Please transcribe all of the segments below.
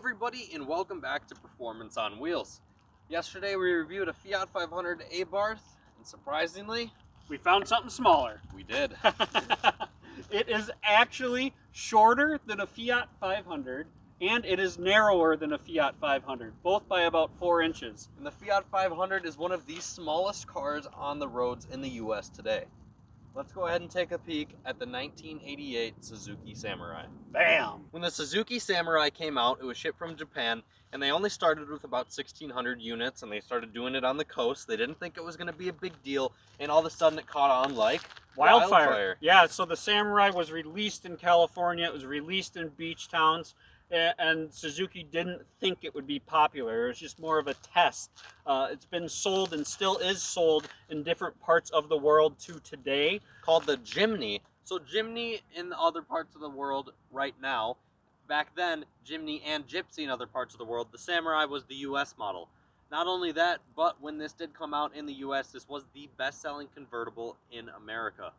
everybody, and welcome back to Performance on Wheels. Yesterday we reviewed a Fiat 500 Abarth, and surprisingly, we found something smaller. we did. It is actually shorter than a Fiat 500, and it is narrower than a Fiat 500, both by about 4 inches. And the Fiat 500 is one of the smallest cars on the roads in the US today. Let's go ahead and take a peek at the 1988 Suzuki Samurai. Bam! When the Suzuki Samurai came out, it was shipped from Japan, and they only started with about 1,600 units, and they started doing it on the coast. They didn't think it was going to be a big deal, and all of a sudden it caught on like wildfire. Yeah, so the Samurai was released in California, it was released in beach towns, and Suzuki didn't think it would be popular. It was just more of a test. It's been sold and still is sold in different parts of the world to today. Called the Jimny. So Jimny in other parts of the world right now. Back then, Jimny and Gypsy in other parts of the world. The Samurai was the US model. Not only that, but when this did come out in the US, this was the best-selling convertible in America.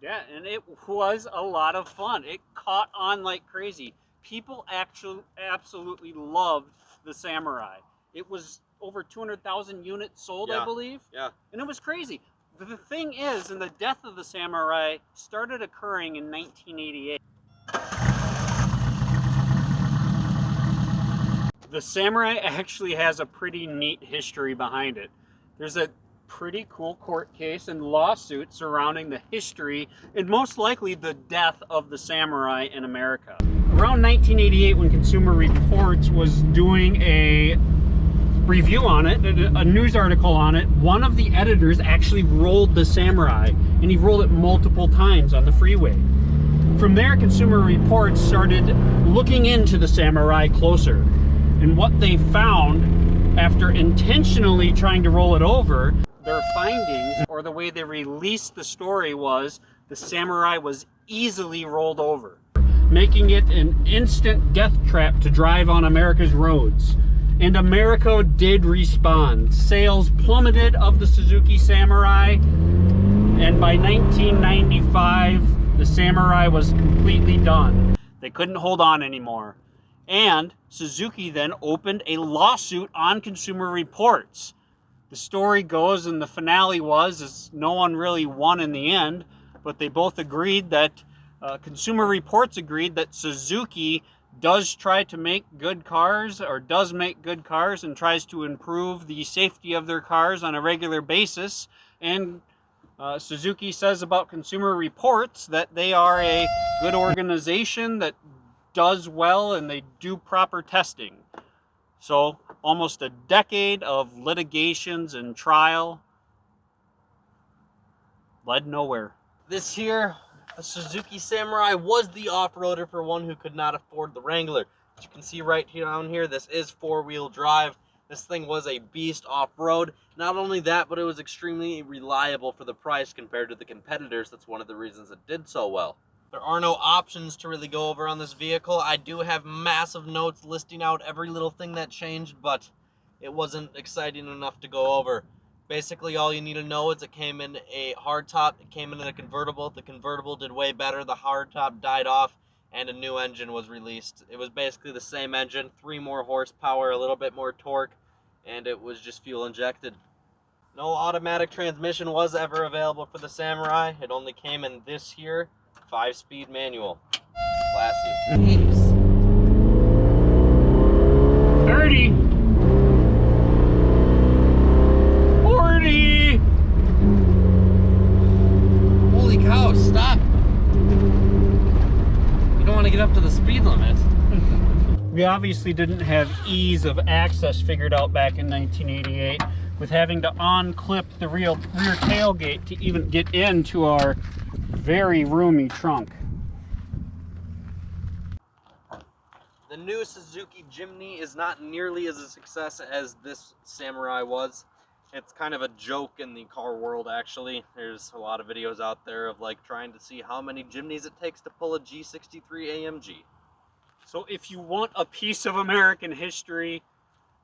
Yeah, and it was a lot of fun. It caught on like crazy. People actually absolutely loved the Samurai. It was over 200,000 units sold, I believe. Yeah. And it was crazy. The thing is, and the death of the Samurai started occurring in 1988. The Samurai actually has a pretty neat history behind it. There's a pretty cool court case and lawsuit surrounding the history and most likely the death of the Samurai in America. Around 1988, when Consumer Reports was doing a review on it, a news article on it, one of the editors actually rolled the Samurai, and he rolled it multiple times on the freeway. From there, Consumer Reports started looking into the Samurai closer, and what they found after intentionally trying to roll it over, their findings, or the way they released the story, was the Samurai was easily rolled over, making it an instant death trap to drive on America's roads. And America did respond. Sales plummeted of the Suzuki Samurai, and by 1995, the Samurai was completely done. They couldn't hold on anymore. And Suzuki then opened a lawsuit on Consumer Reports. The story goes, and the finale was, is no one really won in the end, but they both agreed that Consumer Reports agreed that Suzuki does try to make good cars, or does make good cars, and tries to improve the safety of their cars on a regular basis. And Suzuki says about Consumer Reports that they are a good organization that does well and they do proper testing. So almost a decade of litigations and trial led nowhere. This here, a Suzuki Samurai, was the off-roader for one who could not afford the Wrangler. As you can see right here down here, this is 4-wheel drive. This thing was a beast off-road. Not only that, but it was extremely reliable for the price compared to the competitors. That's one of the reasons it did so well. There are no options to really go over on this vehicle. I do have massive notes listing out every little thing that changed, but it wasn't exciting enough to go over. Basically, all you need to know is it came in a hardtop, it came in a convertible. The convertible did way better, the hardtop died off, and a new engine was released. It was basically the same engine, 3 more horsepower, a little bit more torque, and it was just fuel injected. No automatic transmission was ever available for the Samurai. It only came in this here 5-speed manual. Classy. 30. 40. Holy cow, stop. You don't want to get up to the speed limit. We obviously didn't have ease of access figured out back in 1988 with having to unclip the rear tailgate to even get into our very roomy trunk. The new Suzuki Jimny is not nearly as a success as this Samurai was. It's kind of a joke in the car world, actually. There's a lot of videos out there of like trying to see how many Jimnys it takes to pull a G63 AMG. So if you want a piece of American history,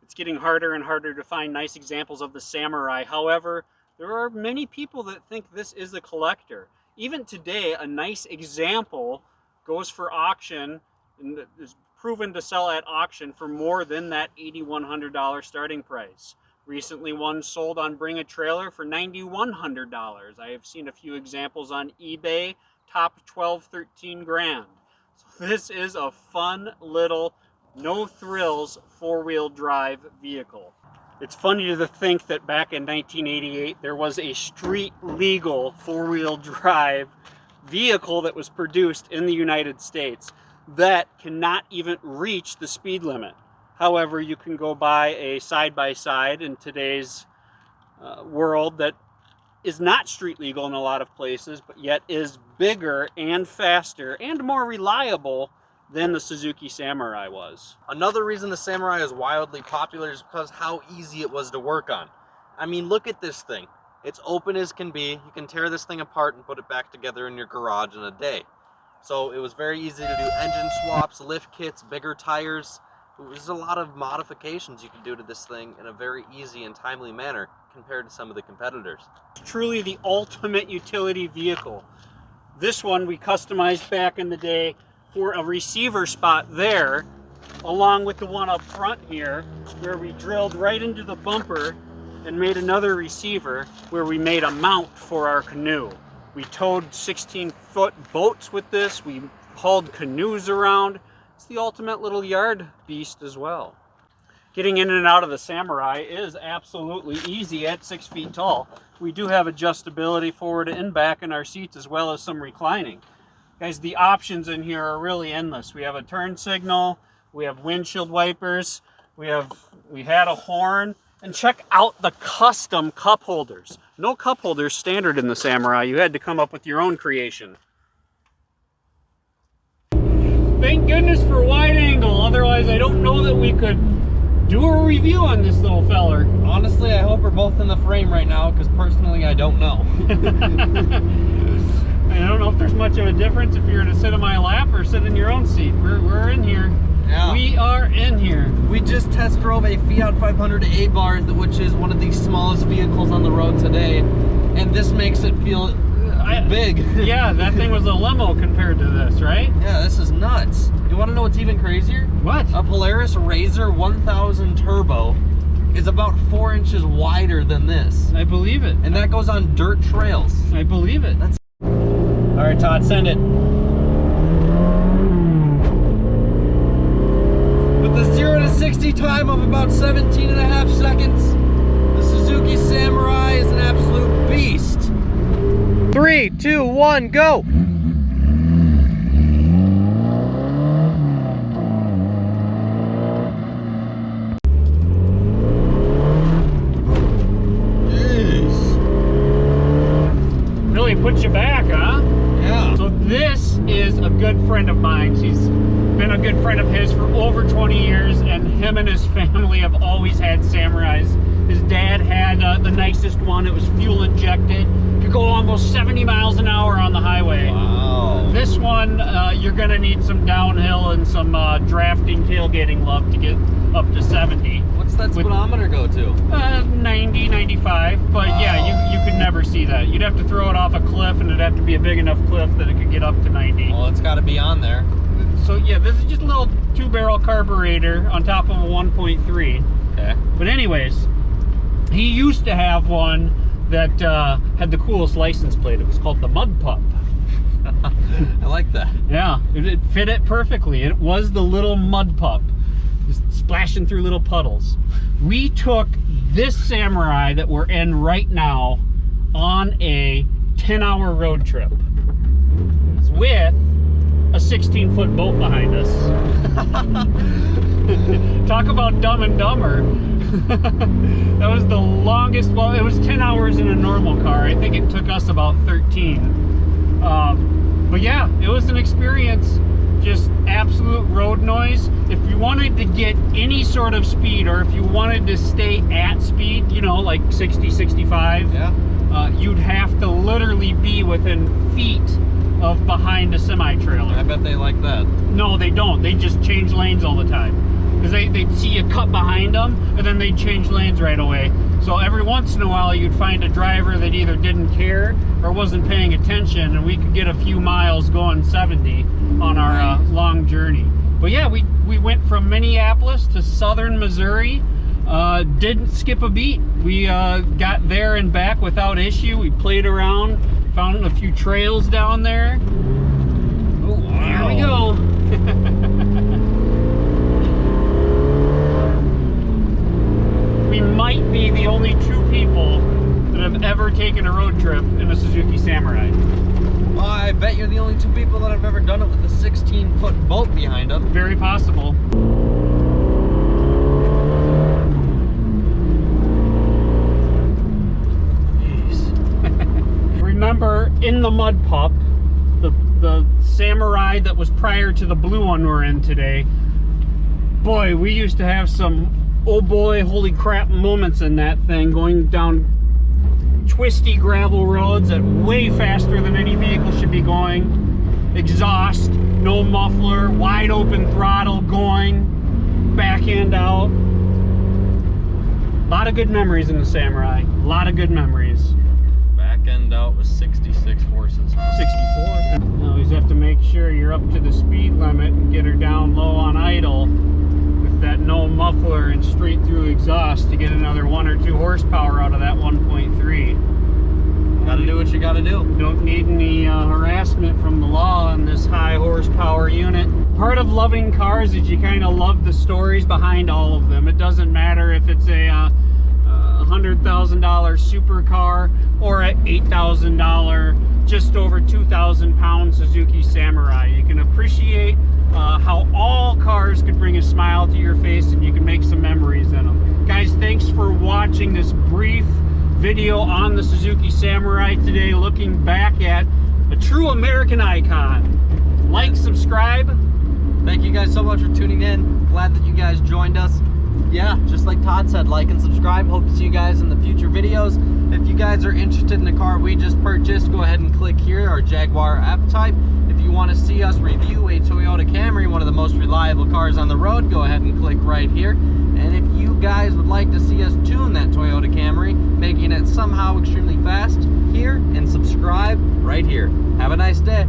it's getting harder and harder to find nice examples of the Samurai. However, there are many people that think this is a collector. Even today, a nice example goes for auction, and there's proven to sell at auction for more than that $8,100 starting price. Recently, one sold on Bring a Trailer for $9,100. I have seen a few examples on eBay, top 12, 13 grand. So this is a fun little, no frills, four-wheel drive vehicle. It's funny to think that back in 1988, there was a street legal four-wheel drive vehicle that was produced in the United States that cannot even reach the speed limit. However, you can go buy a side-by-side in today's world that is not street legal in a lot of places, but yet is bigger and faster and more reliable than the Suzuki Samurai was. Another reason the Samurai is wildly popular is because how easy it was to work on. I mean, look at this thing. It's open as can be. You can tear this thing apart and put it back together in your garage in a day. So it was very easy to do engine swaps, lift kits, bigger tires. There's a lot of modifications you can do to this thing in a very easy and timely manner compared to some of the competitors. Truly the ultimate utility vehicle. This one we customized back in the day for a receiver spot there, along with the one up front here, where we drilled right into the bumper and made another receiver where we made a mount for our canoe. We towed 16-foot boats with this. We hauled canoes around. It's the ultimate little yard beast as well. Getting in and out of the Samurai is absolutely easy at 6 feet tall. We do have adjustability forward and back in our seats, as well as some reclining. Guys, the options in here are really endless. We have a turn signal, we have windshield wipers, we had a horn, and check out the custom cup holders. No cup holders standard in the Samurai. You had to come up with your own creation. Thank goodness for wide angle, otherwise I don't know that we could do a review on this little feller. Honestly, I hope we're both in the frame right now, because personally I don't know. I don't know if there's much of a difference if you're to sit in my lap or sit in your own seat. We're in here. Yeah. We are in here. We just test drove a Fiat 500 A-Bar, which is one of the smallest vehicles on the road today, and this makes it feel big. Yeah, that thing was a limo compared to this, right? Yeah, this is nuts. You want to know what's even crazier? What? A Polaris Razor 1000 Turbo is about 4 inches wider than this. I believe it. And that goes on dirt trails. I believe it. That's... All right, Todd, send it. With the 0 to 60 time of about 17.5 seconds, the Suzuki Samurai is an absolute beast. 3, 2, 1, go! Really put you back, huh? Yeah. So this is a good friend of mine. He's been a good friend of his for over 20 years, and him and his family have always had Samurais. His dad had the nicest one. It was fuel injected. Could go almost 70 miles an hour on the highway. Wow. This one, you're gonna need some downhill and some drafting, tailgating love to get up to 70. What's that speedometer go to? 90, 95, but wow. Yeah, you could never see that. You'd have to throw it off a cliff, and it'd have to be a big enough cliff that it could get up to 90. Well, it's got to be on there. So yeah, this is just a little 2-barrel carburetor on top of a 1.3. Okay. But anyways, he used to have one that had the coolest license plate. It was called the Mud Pup. I like that. Yeah, it fit it perfectly. It was the little Mud Pup, just splashing through little puddles. We took this Samurai that we're in right now on a 10-hour road trip with a 16-foot boat behind us. Talk about Dumb and Dumber. That was the longest, well, it was 10 hours in a normal car. I think it took us about 13. But yeah, it was an experience. Just absolute road noise. If you wanted to get any sort of speed, or if you wanted to stay at speed, you know, like 60, 65, yeah, you'd have to literally be within feet of behind a semi-trailer. I bet they like that. No, they don't. They just change lanes all the time. Because they'd see a cut behind them, and then they'd change lanes right away. So every once in a while, you'd find a driver that either didn't care or wasn't paying attention, and we could get a few miles going 70 on our long journey. But yeah, we went from Minneapolis to southern Missouri. Didn't skip a beat. We got there and back without issue. We played around, found a few trails down there. Oh, wow. Here we go. We might be the only two people that have ever taken a road trip in a Suzuki Samurai. Well, I bet you're the only two people that have ever done it with a 16-foot boat behind them. Very possible. Remember, in the Mud Pup, the Samurai that was prior to the blue one we're in today, boy, we used to have some oh boy, holy crap moments in that thing, going down twisty gravel roads at way faster than any vehicle should be going. Exhaust, no muffler, wide open throttle going, back end out. A lot of good memories in the Samurai, a lot of good memories. End out with 66 horses. 64. You always have to make sure you're up to the speed limit and get her down low on idle with that no muffler and straight through exhaust to get another 1 or 2 horsepower out of that 1.3. Gotta do what you gotta do. Don't need any harassment from the law on this high horsepower unit. Part of loving cars is you kind of love the stories behind all of them. It doesn't matter if it's a $100,000 supercar or a $8,000, just over 2,000 pound Suzuki Samurai. You can appreciate how all cars could bring a smile to your face, and you can make some memories in them. Guys, thanks for watching this brief video on the Suzuki Samurai today, looking back at a true American icon. Like, subscribe. Thank you guys so much for tuning in. Glad that you guys joined us. Yeah, just like Todd said, like and subscribe. Hope to see you guys in the future videos. If you guys are interested in the car we just purchased, go ahead and click here, our Jaguar F-Type. If you want to see us review a Toyota Camry, one of the most reliable cars on the road, go ahead and click right here. And if you guys would like to see us tune that Toyota Camry, making it somehow extremely fast, here, and subscribe right here. Have a nice day.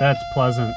That's pleasant.